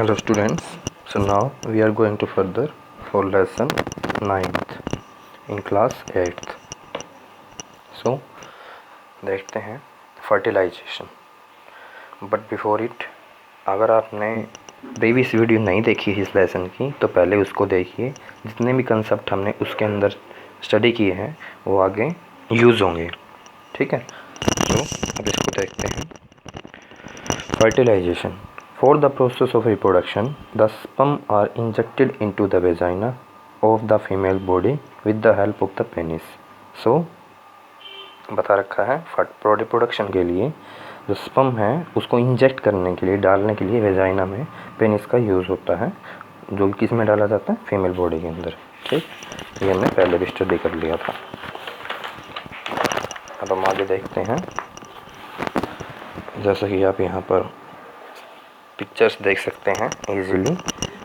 Hello students, so now we are going to further for lesson 9th in class 8th. So देखते हैं fertilisation, but before it अगर आपने previous video नहीं देखी इस lesson की तो पहले उसको देखिए। जितने भी कंसेप्ट हमने उसके अंदर स्टडी किए हैं वो आगे यूज़ होंगे, ठीक है। तो अब इसको देखते हैं। Fertilisation. For the process of reproduction, the sperm are injected into the vagina of the female body with the help of the penis. So बता रखा है रिप्रोडक्शन के लिए जो स्पर्म है उसको इंजेक्ट करने के लिए, डालने के लिए वेजाइना में पेनिस का यूज़ होता है, जो किस में डाला जाता है, फीमेल बॉडी के अंदर। ठीक, ये हमने पहले भी स्टडी कर लिया था। अब हम आगे देखते हैं। जैसा कि आप यहाँ पर पिक्चर्स देख सकते हैं इजीली,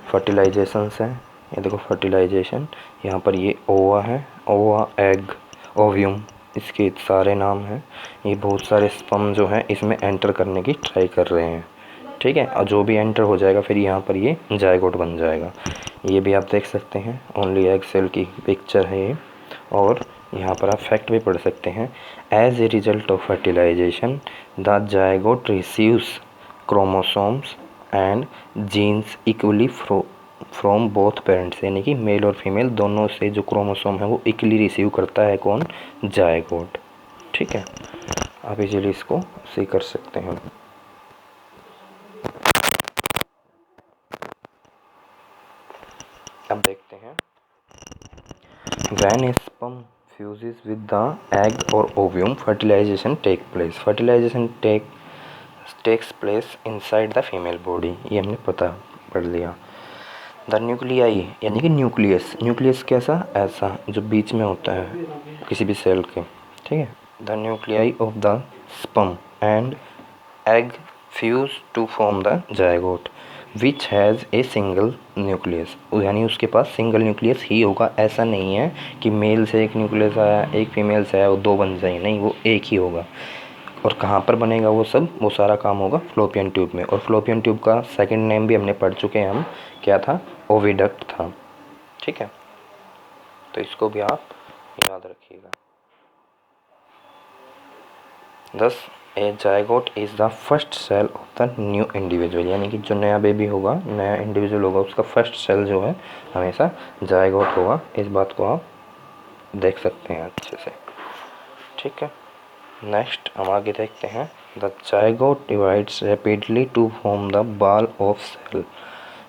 फर्टिलाइजेशंस हैं। ये देखो फर्टिलाइजेशन, यहाँ पर ये ओवा है, ओवा, एग, ओव्यूम, इसके सारे नाम हैं। ये बहुत सारे स्पर्म जो हैं इसमें एंटर करने की ट्राई कर रहे हैं, ठीक है। और जो भी एंटर हो जाएगा फिर यहाँ पर ये जायगोट बन जाएगा। ये भी आप देख सकते हैं, ओनली एग सेल की पिक्चर है ये। और यहाँ पर आप फैक्ट भी पढ़ सकते हैं। As a result of fertilisation the zygote receives chromosomes and genes equally from both parents, यानी कि मेल और फीमेल दोनों से जो क्रोमोसोम है वो इक्वली रिसीव करता है कौन, जायगोट। ठीक है, आप इजीली इसको सी कर सकते हैं। अब देखते हैं। When a sperm fuses with the egg और ovum fertilization take place. Fertilization takes place inside the female body, ये हमने पढ़ लिया। द न्यूक्लियाई, यानी कि न्यूक्लियस, न्यूक्लियस कैसा, ऐसा जो बीच में होता है किसी भी सेल के, ठीक है। The nuclei of the sperm and egg fuse to form the zygote which has a single nucleus, यानी उसके पास सिंगल न्यूक्लियस ही होगा। ऐसा नहीं है कि मेल से एक न्यूक्लियस आया, एक फीमेल से आया, वो दो बन जाएंगे, नहीं, वो एक ही होगा। और कहाँ पर बनेगा वो सब, वो सारा काम होगा फ्लोपियन ट्यूब में। और फ्लोपियन ट्यूब का सेकंड नेम भी हमने पढ़ चुके हैं हम, क्या था, ओविडक्ट था, ठीक है। तो इसको भी आप याद रखिएगा। Thus a zygote is the first cell of the new individual, यानी कि जो नया बेबी होगा, नया इंडिविजुअल होगा, उसका फर्स्ट सेल जो है हमेशा जायगोट होगा। इस बात को आप देख सकते हैं अच्छे से, ठीक है। नेक्स्ट हम आगे देखते हैं। The zygote divides rapidly to form the ball of cell,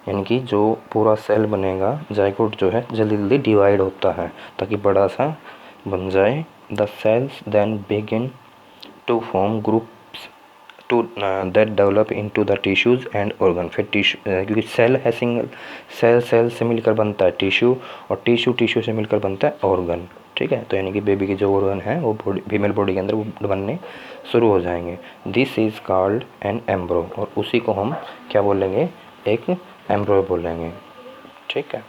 यानी कि जो पूरा सेल बनेगा, जायगोट जो है जल्दी जल्दी डिवाइड होता है ताकि बड़ा सा बन जाए। The cells then begin to form groups to that develop into the tissues and organ. फिर टिश्यू, क्योंकि सेल है सिंगल, सेल से मिलकर बनता है टिश्यू, और टिश्यू से मिलकर बनता है ऑर्गन, ठीक है। तो यानी कि बेबी के जो ऑर्गन है वो फीमेल बॉडी के अंदर वो बनने शुरू हो जाएंगे। दिस इज़ कॉल्ड एन एम्ब्रो, और उसी को हम क्या बोलेंगे, एक एम्ब्रो बोलेंगे, ठीक है।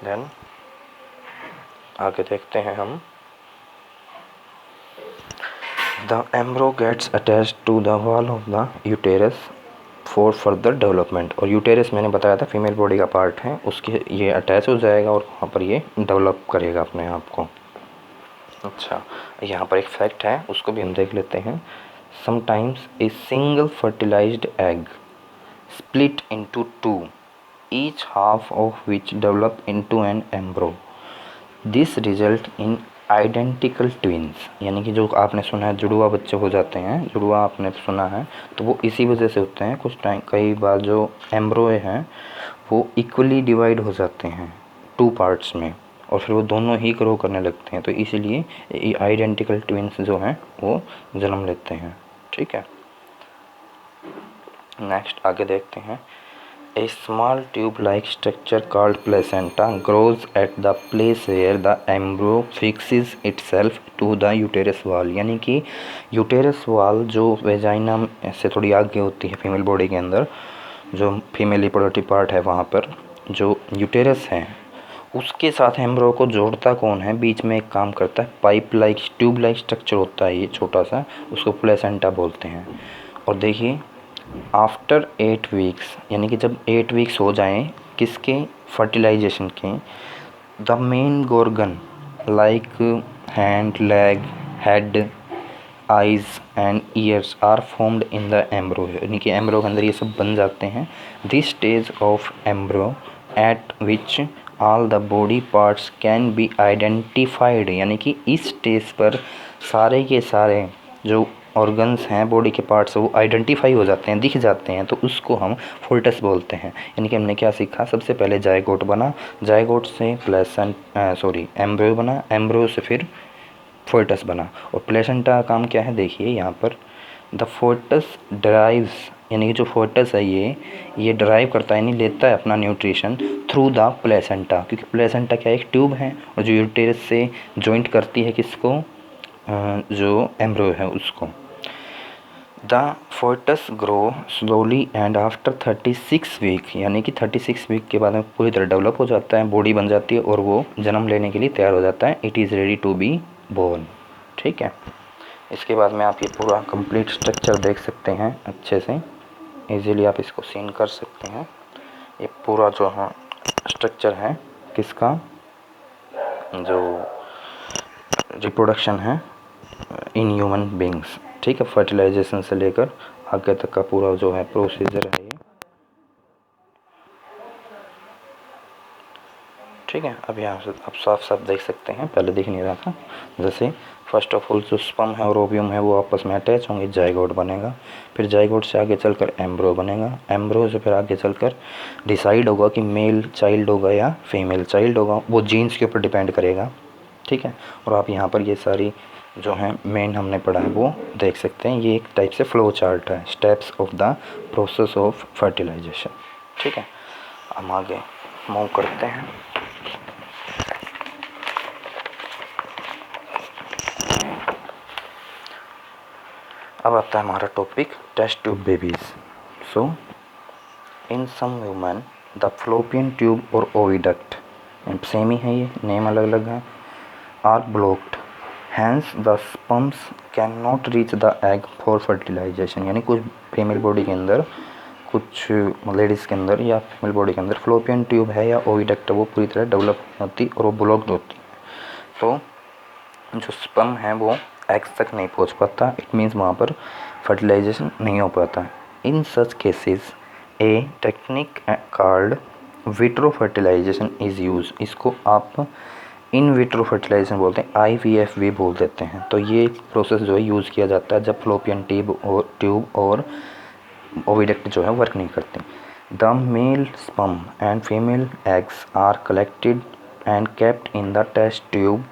देन आगे देखते हैं हम। The embryo gets attached to the wall of the uterus for further development, और यूटेरस मैंने बताया था फीमेल बॉडी का पार्ट है, उसके ये अटैच हो जाएगा और वहाँ पर ये डेवलप करेगा अपने आप को। अच्छा, यहाँ पर एक फैक्ट है, उसको भी हम देख लेते हैं। Sometimes a single fertilised egg split into two, each half of which develop into an embryo. This result in identical twins, यानी कि जो आपने सुना है जुड़वा बच्चे हो जाते हैं, जुड़वा आपने सुना है, तो वो इसी वजह से होते हैं। कुछ टाइम, कई बार जो एम्ब्रोए हैं वो इक्वली डिवाइड हो जाते हैं टू पार्ट्स में, और फिर वो दोनों ही ग्रो करने लगते हैं, तो इसीलिए आइडेंटिकल ट्विंस जो हैं वो जन्म लेते हैं, ठीक है। नेक्स्ट आगे देखते हैं। A small tube-like structure called placenta grows at the place where the embryo fixes itself to the uterus wall, यानी कि यूटेरस वॉल जो वेजाइना से थोड़ी आगे होती है फीमेल बॉडी के अंदर, जो फीमेल रिप्रोडक्टिव पार्ट है, वहाँ पर जो यूटेरस है उसके साथ एम्ब्रो को जोड़ता कौन है, बीच में एक काम करता है, pipe like tube like structure होता है ये छोटा सा, उसको प्लेसेंटा बोलते हैं। और देखिए आफ्टर 8 वीक्स, यानी कि जब 8 वीक्स हो जाएं किसके, फर्टिलाइजेशन के, the main organ like hand, leg, head, eyes and ears are formed in the embryo, यानी कि एम्ब्रो के अंदर ये सब बन जाते हैं। This stage of एम्ब्रो eight which all the body parts can be identified, यानी कि इस स्टेज पर सारे के सारे जो ऑर्गन्स हैं, बॉडी के पार्ट्स, वो आइडेंटिफाई हो जाते हैं, दिख जाते हैं, तो उसको हम फोर्टस बोलते हैं। यानी कि हमने क्या सीखा, सबसे पहले जायगोट बना, जायगोट से एम्ब्रो बना, एम्ब्रो से फिर फोर्टस बना। और प्लेसेंटा का काम क्या है, देखिए यहाँ पर, द फोर्टस ड्राइव्स, यानी कि जो फोर्टस है ये ड्राइव करता है, यानी लेता है अपना न्यूट्रिशन थ्रू द प्लेसेंटा, क्योंकि प्लेसेंटा क्या एक ट्यूब है और जो यूटेरस से जॉइंट करती है किसको, जो एम्ब्रो है उसको। The foetus grow slowly and after 36 week, यानी कि 36 वीक के बाद में पूरी तरह डेवलप हो जाता है, बॉडी बन जाती है और वो जन्म लेने के लिए तैयार हो जाता है। It is ready to be born. ठीक है, इसके बाद में आप ये पूरा कंप्लीट स्ट्रक्चर देख सकते हैं अच्छे से, इजीली आप इसको सीन कर सकते हैं। ये पूरा जो है स्ट्रक्चर है किसका, जो रिप्रोडक्शन है इन ह्यूमन बींग्स। ठीक है, फर्टिलाइजेशन से लेकर आगे तक का पूरा जो है प्रोसीजर है ये। ठीक है, अब यहाँ से आप साफ साफ देख सकते हैं, पहले दिख नहीं रहा था। जैसे फर्स्ट ऑफ ऑल जो स्पर्म है और ओवियम है वो आपस में अटैच होंगे, जाइगोट बनेगा, फिर जाइगोट से आगे चलकर एम्ब्रो बनेगा, एम्ब्रो से फिर आगे चलकर डिसाइड होगा कि मेल चाइल्ड होगा या फीमेल चाइल्ड होगा, वो जीन्स के ऊपर डिपेंड करेगा। ठीक है, और आप यहाँ पर ये सारी जो है मेन हमने पढ़ा है वो देख सकते हैं। ये एक टाइप से फ्लो चार्ट है, steps of the process of fertilisation. ठीक है, हम आगे मूव करते हैं। अब आता है हमारा topic test tube babies. So in some women the fallopian tube और ओविडक्ट, सेम ही है, ये नेम अलग अलग है, are blocked, hence the sperms can not reach the egg for fertilisation. यानी कुछ फीमेल बॉडी के अंदर, कुछ लेडीज़ के अंदर या फीमेल बॉडी के अंदर फ्लोपियन ट्यूब है या ओविडक्ट है, वो पूरी तरह डेवलप होती और वो ब्लॉक्ड होती है, तो जो स्पर्म है वो एग्स तक नहीं पहुंच पाता। इट मीन्स वहाँ पर फर्टिलाइजेशन नहीं हो पाता। In such cases a technique called vitro fertilization is use, इसको आप इन विट्रो फर्टिलाइजेशन बोलते हैं, IVF भी बोल देते हैं। तो ये प्रोसेस जो है यूज़ किया जाता है जब फ्लोपियन ट्यूब और ओविडक्ट जो है वर्क नहीं करते। The male sperm and female eggs are collected and kept in the test tube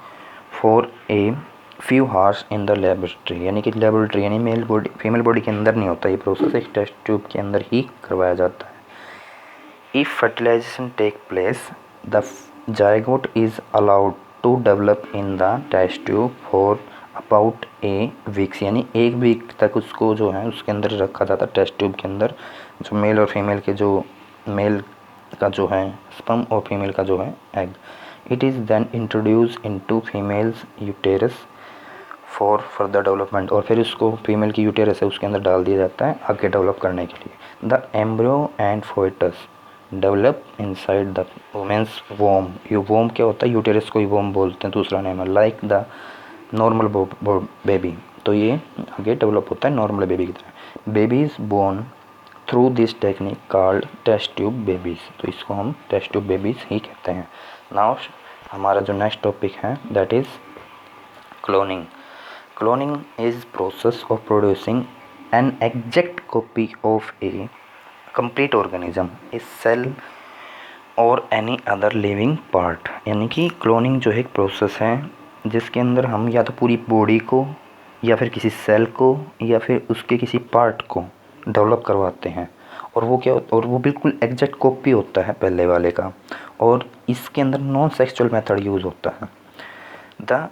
for a few hours in the laboratory, यानी कि लेबोरेटरी यानी मेल बॉडी फीमेल बॉडी के अंदर नहीं होता ये प्रोसेस, एक टेस्ट ट्यूब के अंदर ही करवाया जाता है। If fertilisation take place the zygote is allowed to develop in the test tube for about a weeks, यानी 1 वीक तक उसको जो है उसके अंदर रखा जाता है, टेस्ट ट्यूब के अंदर, जो मेल और फीमेल के जो मेल का जो है स्पर्म और फीमेल का जो है egg. It is then introduce into female's uterus for further development, और फिर उसको फीमेल की यूटेरस है उसके अंदर डाल दिया जाता है आगे डेवलप करने के लिए। The embryo and foetus develop inside the women's womb, ये वोम क्या होता है, यूटेरस को ही वोम बोलते हैं, दूसरा नेम है, लाइक द नॉर्मल बेबी, तो ये आगे डेवलप होता है नॉर्मल बेबी की तरह। Baby is born through this technique called test tube babies, तो इसको हम टेस्ट ट्यूब बेबीज़ ही कहते हैं। नाउ हमारा जो नेक्स्ट टॉपिक है that is cloning. Cloning is process of producing an exact copy of a complete organism, a cell or any other living part। यानी कि क्लोनिंग जो है एक प्रोसेस है जिसके अंदर हम या तो पूरी बॉडी को या फिर किसी सेल को या फिर उसके किसी पार्ट को डेवलप करवाते हैं, और वो क्या और वो बिल्कुल एग्जैक्ट कॉपी होता है पहले वाले का, और इसके अंदर नॉन सेक्सुअल मेथड यूज़ होता है। द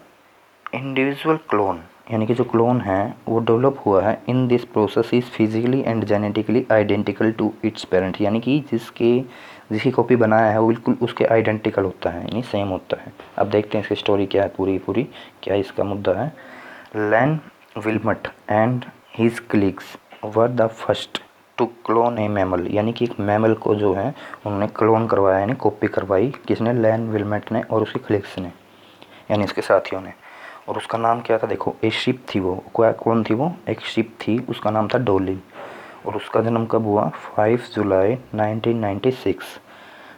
इंडिविजुअल क्लोन, यानी कि जो क्लोन है वो डेवलप हुआ है in this process is physically and genetically identical to its parent, यानी कि जिसकी कॉपी बनाया है वो बिल्कुल उसके आइडेंटिकल होता है, यानी सेम होता है। अब देखते हैं इसकी स्टोरी क्या है, पूरी क्या इसका मुद्दा है। Ian Wilmut and his colleagues were the first to clone a mammal, यानी कि एक मैमल को जो है उन्होंने क्लोन करवाया, यानी कॉपी करवाई। किसने? लैन विलमेट ने और उसके कलीग्स ने, यानी इसके साथियों ने। और उसका नाम क्या था? देखो, एक शिप थी वो। कौन थी वो? एक शिप थी, उसका नाम था डोली। और उसका जन्म कब हुआ? 5 जुलाई 1996।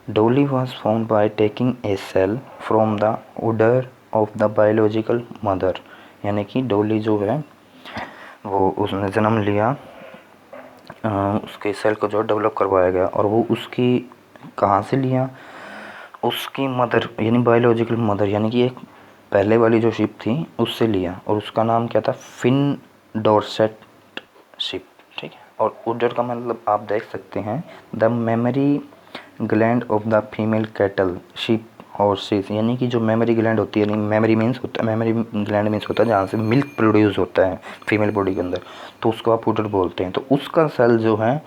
Dolly was found by taking a cell from the udder of the biological mother, यानी कि डोली जो है वो उसने जन्म लिया, उसके सेल को जो डेवलप करवाया गया। और वो उसकी कहाँ से लिया? उसकी मदर, यानी बायोलॉजिकल मदर, यानी कि एक पहले वाली जो शिप थी उससे लिया। और उसका नाम क्या था? फिन डोरसेट शिप, ठीक है। और उडर का मतलब आप देख सकते हैं, the mammary gland of the female cattle ship horses, यानी कि जो मेमोरी ग्लैंड होती है, यानी मेमोरी मीन्स होता है, मेमोरी ग्लैंड मीन्स होता है जहाँ से मिल्क प्रोड्यूस होता है फीमेल बॉडी के अंदर, तो उसको आप उडर बोलते हैं। तो उसका सेल जो है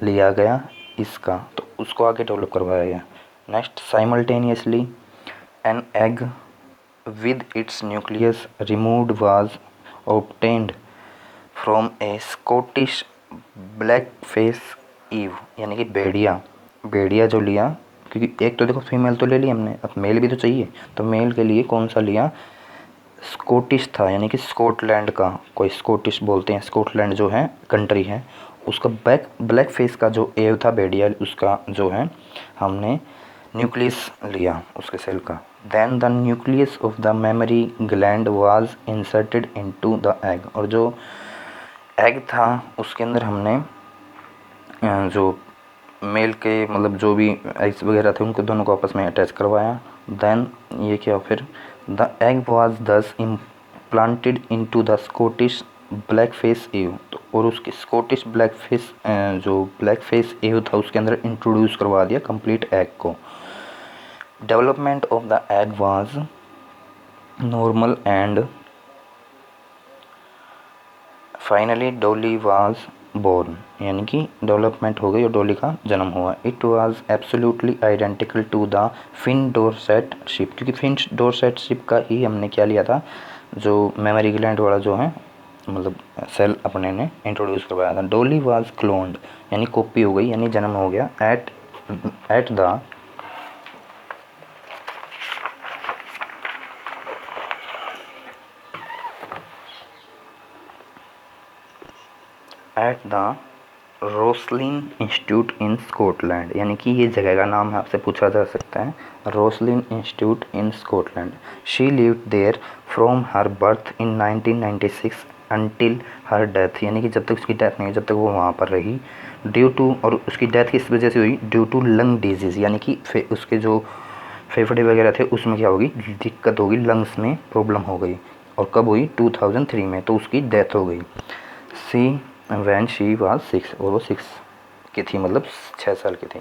लिया गया इसका, तो उसको आगे डेवलप करवाया गया। Next, simultaneously an egg with its nucleus removed was obtained from a Scottish blackface eve, यानी कि भेड़िया जो लिया, क्योंकि एक तो देखो फीमेल तो ले ली हमने, अब मेल भी तो चाहिए, तो मेल के लिए कौन सा लिया? स्कॉटिश था, यानी कि स्कॉटलैंड का, कोई स्कॉटिश बोलते हैं, स्कॉटलैंड जो है कंट्री है, उसका ब्लैक फेस का जो एव था भेड़िया, उसका जो है हमने न्यूक्लियस लिया उसके सेल का। Then the nucleus of the mammary gland was inserted into the egg, और जो एग था उसके अंदर हमने जो मेल के मतलब जो भी एग्स वगैरह थे उनको दोनों को आपस में अटैच करवाया। देन ये क्या? फिर the egg was thus implanted into the Scottish blackface ewe, तो और उसकी स्कॉटिश ब्लैक फेस जो ब्लैक फेस एव था उसके अंदर इंट्रोड्यूस करवा दिया कंप्लीट एग को। Development of the egg was normal and finally Dolly was born, यानी कि डेवलपमेंट हो गई और डॉली का जन्म हुआ। It was absolutely identical to the Finn Dorset sheep, क्योंकि फिन डोरसेट शिप का ही हमने क्या लिया था, जो मेमोरी ग्लैंड वाला जो है मतलब सेल अपने ने इंट्रोड्यूस करवाया था। डॉली वाज क्लोन्ड, यानी कॉपी हो गई, यानी जन्म हो गया at the Roslin Institute in Scotland, यानी कि ये जगह का नाम है, आपसे पूछा जा सकता है, Roslin Institute in Scotland. She lived there from her birth in 1996 until her death, यानी कि जब तक उसकी डेथ नहीं, जब तक वो वहाँ पर रही। ड्यू टू, और उसकी डेथ किस वजह से हुई? ड्यू टू लंग डिजीज़, यानी कि उसके जो फेफड़े वगैरह थे उसमें क्या होगी? दिक्कत होगी, लंग्स में प्रॉब्लम हो गई। और कब हुई? 2003 में, तो उसकी डेथ हो गई। सी वैन शी वाज 6, और वो 6 की थी, मतलब 6 साल की थी।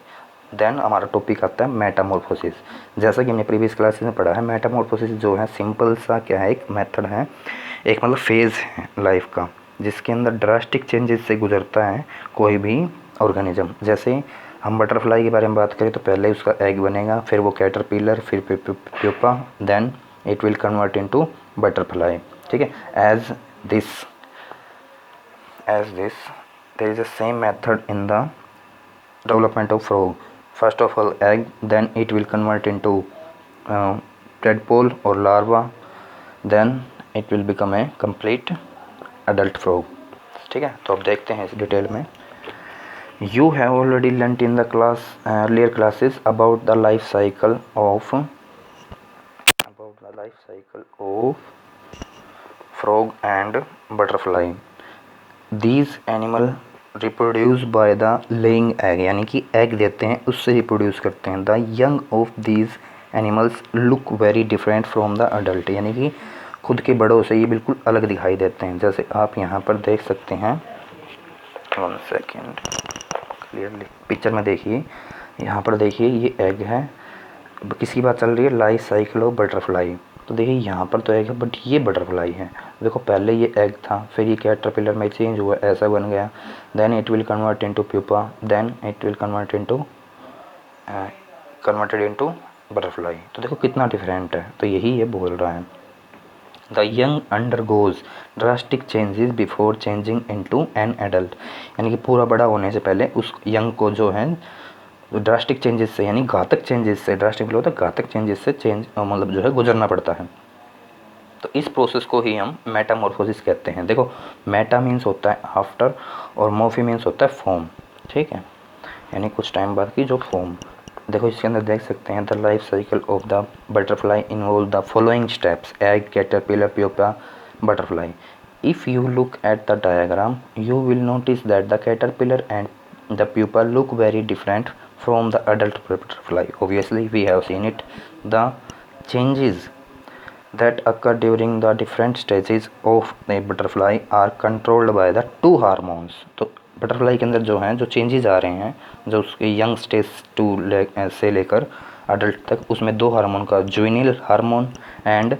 देन हमारा टॉपिक आता है मेटामॉर्फोसिस। जैसा कि हमने प्रीवियस क्लासेस में पढ़ा है, मेटामॉर्फोसिस जो है सिंपल सा क्या है, एक मेथड है, एक मतलब फेज़ है लाइफ का, जिसके अंदर ड्रास्टिक चेंजेस से गुजरता है कोई भी ऑर्गेनिज्म। जैसे हम बटरफ्लाई के बारे में बात करें तो पहले उसका एग बनेगा, फिर वो कैटरपिलर, फिर pupa, then it will convert into butterfly, ठीक है। As this, there is the same method in the development of frog. First of all egg, then it will convert into tadpole or larva, then it will become a complete adult frog, ठीक है। तो अब देखते हैं इस detail में। You have already learnt in the earlier classes about the life cycle of frog and butterfly. These animal reproduce by the laying egg, यानी कि एग देते हैं उससे रिप्रोड्यूस करते हैं। The young of these animals look very different from the adult, यानी कि खुद के बड़ों से ये बिल्कुल अलग दिखाई देते हैं। जैसे आप यहाँ पर देख सकते हैं, 1 सेकेंड, क्लियरली पिक्चर में देखिए, यहाँ पर देखिए ये एग है। किसकी बात चल रही है? Life cycle of butterfly. तो देखिए यहाँ पर तो एग है, बट ये बटरफ्लाई है। देखो पहले ये एग था, फिर ये कैटरपिलर में चेंज हुआ, ऐसा बन गया, then it will convert into pupa, then it will converted into butterfly. तो देखो कितना डिफरेंट है, तो यही ये बोल रहा है। The young undergoes drastic changes before changing into an adult, यानी कि पूरा बड़ा होने से पहले उस यंग को जो है ड्रास्टिक चेंजेस से, यानी घातक चेंजेस से, ड्रास्टिक मतलब होता है घातक चेंजेस से चेंज मतलब जो है गुजरना पड़ता है। तो इस प्रोसेस को ही हम मेटामॉर्फोसिस कहते हैं। देखो मेटा मीन्स होता है आफ्टर और मॉर्फी मीन्स होता है फॉर्म, ठीक है, यानी कुछ टाइम बाद की जो फॉर्म। देखो इसके अंदर देख सकते हैं the life cycle of the butterfly involve the following steps: egg, caterpillar, pupa, butterfly. If you look at the diagram you will notice that the caterpillar and the pupa look very different from the adult butterfly. Obviously we have seen it. The changes that occur during the different stages of the butterfly are controlled by the two hormones. तो butterfly के अंदर जो हैं जो changes आ रहे हैं, जो उसके यंग स्टेज से लेकर अडल्ट तक, उसमें दो हार्मोन का, जुवेनिल हार्मोन एंड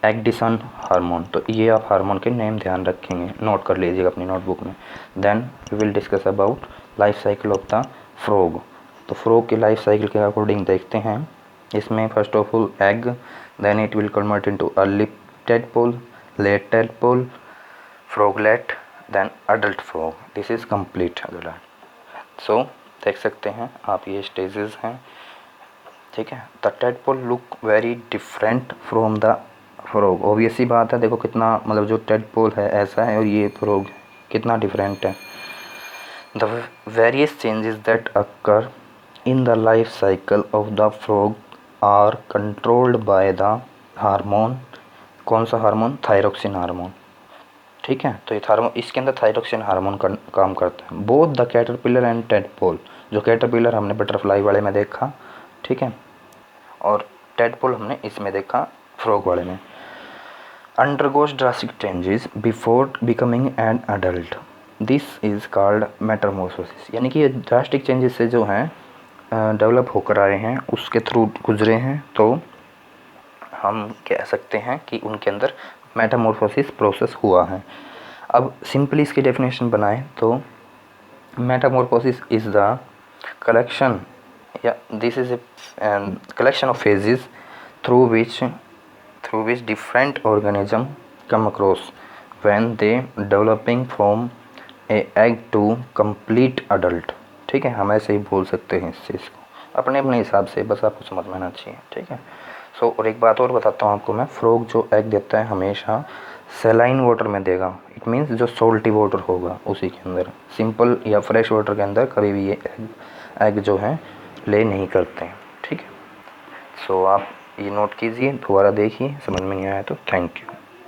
एग्डिसन हार्मोन। तो ये आप हार्मोन के नेम ध्यान रखेंगे, नोट कर लीजिएगा अपनी नोटबुक में। Then we will discuss about life cycle of the frog. तो फ्रॉग की लाइफ साइकिल के अकॉर्डिंग देखते हैं। इसमें first of all egg, then it will convert into early tadpole, late tadpole, froglet, then adult frog. This is complete adult. So देख सकते हैं आप ये स्टेजेस हैं, ठीक है। The tadpole look very different from the frog. Obvious ही बात है, देखो कितना मतलब जो टेडपोल है ऐसा है और ये फ्रॉग कितना डिफरेंट है। The various changes that occur in the life cycle of the frog are controlled by the hormone. कौन सा हार्मोन? थायरोक्सिन हार्मोन, ठीक है। तो ये हार्मोन, इसके अंदर थायरोक्सिन हार्मोन का काम करता है। Both the caterpillar and tadpole, जो कैटरपिलर हमने बटरफ्लाई वाले में देखा, ठीक है, और टेडपोल हमने इसमें देखा फ्रॉग वाले में। undergoes drastic changes before becoming an adult. This is called metamorphosis, यानी कि ये ड्रास्टिक चेंजेस से जो हैं डेवलप होकर आए हैं, उसके थ्रू गुजरे हैं, तो हम कह सकते हैं कि उनके अंदर मेटामॉर्फोसिस प्रोसेस हुआ है। अब सिंपली इसकी डेफिनेशन बनाएं तो मेटामॉर्फोसिस इज़ द कलेक्शन या this is a collection of phases through which different organism come across when they developing from a egg to complete adult, ठीक है। हम ऐसे ही बोल सकते हैं इस चीज़ को अपने अपने हिसाब से, बस आपको समझ में आना चाहिए, ठीक है। सो और एक बात और बताता हूँ आपको मैं, फ्रॉग जो एग देता है हमेशा सेलाइन वाटर में देगा। इट मीन्स जो सोल्टी वाटर होगा उसी के अंदर, सिंपल या फ्रेश वाटर के अंदर कभी भी ये एग जो है ले नहीं करते हैं, ठीक है। सो आप ये नोट कीजिए, दोबारा देखिए, समझ में नहीं आया तो थैंक यू।